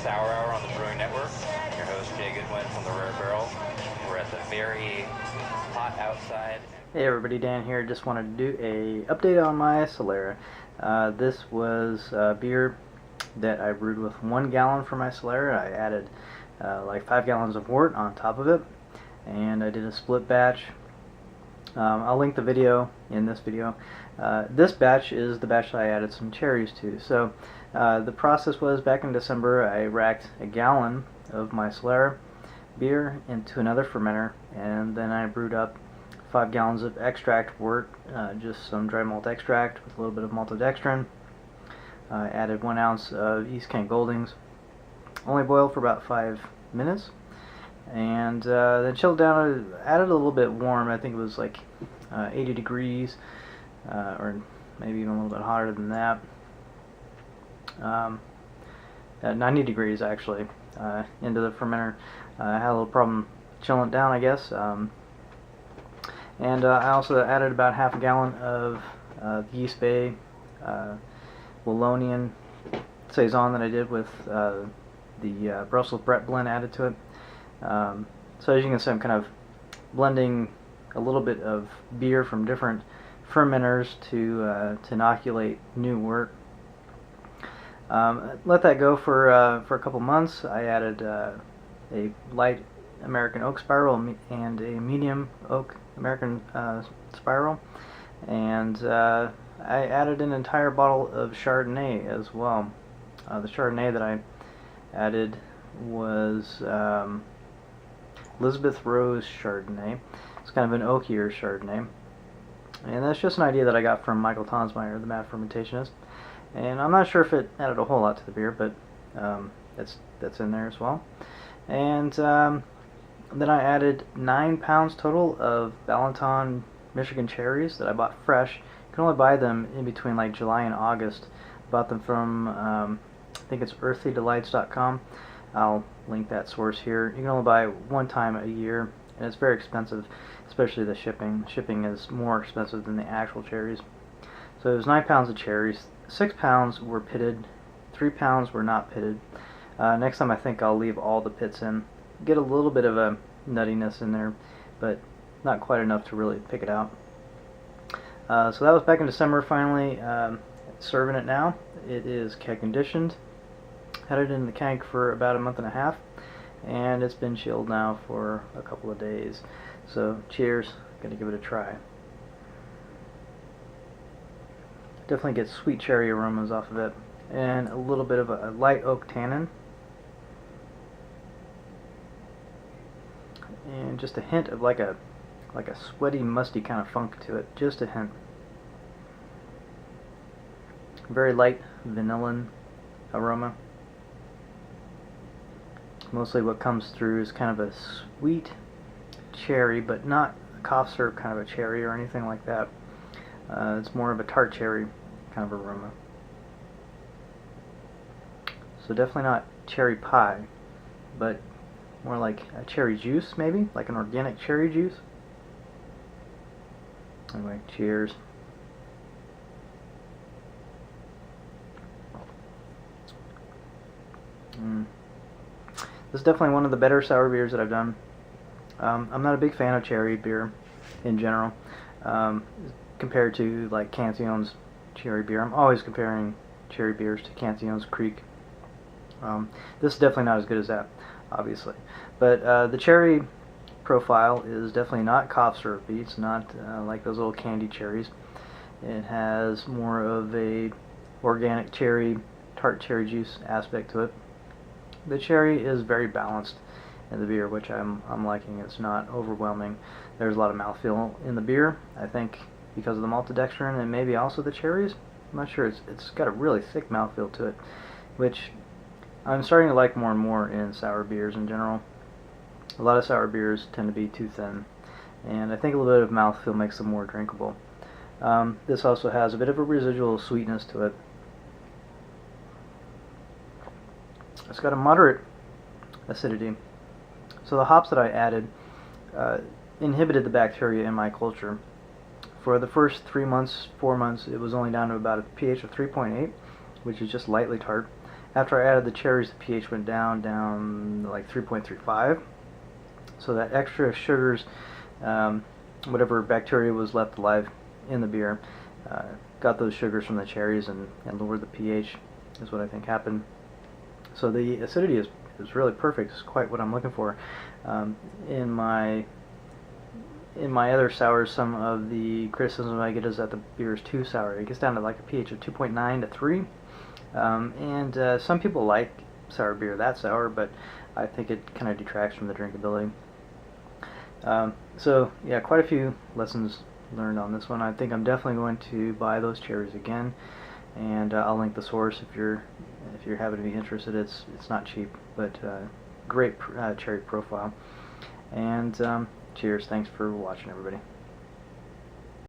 Sour Hour on the Brewing Network. I'm your host, Jay Goodwin from the Rare Barrel. We're at the very hot outside. Hey everybody, Dan here. Just wanted to do a update on my Solera. This was beer that I brewed with 1 gallon for my Solera. I added like 5 gallons of wort on top of it, and I did a split batch. I'll link the video in this video. This batch is the batch that I added some cherries to. So the process was, back in December, I racked a gallon of my Solera beer into another fermenter, and then I brewed up 5 gallons of extract wort, just some dry malt extract with a little bit of maltodextrin. Added 1 ounce of East Kent Goldings. Only boiled for about 5 minutes, and then chilled down. Added a little bit warm. I think it was like 80 degrees, or maybe even a little bit hotter than that. 90 degrees actually, into the fermenter. I had a little problem chilling it down, I guess. And I also added about half a gallon of Yeast Bay Wallonian Saison that I did with the Brussels Brett blend added to it. So as you can see, I'm kind of blending a little bit of beer from different fermenters to inoculate new wort. Let that go for a couple months. I added a light American oak spiral and a medium oak American spiral, and I added an entire bottle of Chardonnay as well. The Chardonnay that I added was Elizabeth Rose Chardonnay. It's kind of an oakier Chardonnay, and that's just an idea that I got from Michael Tonsmeyer, the mad fermentationist. And I'm not sure if it added a whole lot to the beer, but that's in there as well. And then I added 9 pounds total of Ballanton Michigan cherries that I bought fresh. You can only buy them in between like July and August. Bought them from I think it's earthlydelights.com. I'll link that source here. You can only buy one time a year, and it's very expensive, especially the shipping. Shipping is more expensive than the actual cherries. So it was 9 pounds of cherries. 6 pounds were pitted, 3 pounds were not pitted. Next time I think I'll leave all the pits in. Get a little bit of a nuttiness in there, but not quite enough to really pick it out. So that was back in December. Finally serving it now. It is keg conditioned. Had it in the keg for about a month and a half, and it's been chilled now for a couple of days. So cheers, gonna give it a try. Definitely get sweet cherry aromas off of it, and a little bit of a light oak tannin, and just a hint of like a sweaty, musty kind of funk to it. Just a hint. Very light vanillan aroma. Mostly what comes through is kind of a sweet cherry, but not a cough syrup kind of a cherry or anything like that. It's more of a tart cherry kind of aroma. So definitely not cherry pie, but more like a cherry juice, maybe like an organic cherry juice. Anyway, cheers. This is definitely one of the better sour beers that I've done. I'm not a big fan of cherry beer in general, compared to like Cancion's cherry beer. I'm always comparing cherry beers to Cancion's Creek. This is definitely not as good as that, obviously. But the cherry profile is definitely not cough syrupy. It's not like those little candy cherries. It has more of a organic cherry, tart cherry juice aspect to it. The cherry is very balanced in the beer, which I'm liking. It's not overwhelming. There's a lot of mouthfeel in the beer, I think, because of the maltodextrin and maybe also the cherries. I'm not sure. It's got a really thick mouthfeel to it, which I'm starting to like more and more in sour beers in general. A lot of sour beers tend to be too thin, and I think a little bit of mouthfeel makes them more drinkable. This also has a bit of a residual sweetness to it. It's got a moderate acidity. So the hops that I added inhibited the bacteria in my culture. For the first 3 months, 4 months, it was only down to about a pH of 3.8, which is just lightly tart. After I added the cherries, the pH went down to like 3.35. So that extra sugars, whatever bacteria was left alive in the beer, got those sugars from the cherries and lowered the pH, is what I think happened. So the acidity is really perfect. It's quite what I'm looking for. In my other sours, some of the criticism I get is that the beer is too sour. It gets down to like a pH of 2.9 to 3. And some people like sour beer that sour, but I think it kind of detracts from the drinkability. So yeah, quite a few lessons learned on this one. I think I'm definitely going to buy those cherries again, and I'll link the source if you're happen to be interested. It's not cheap, but great cherry profile. And cheers. Thanks for watching, everybody.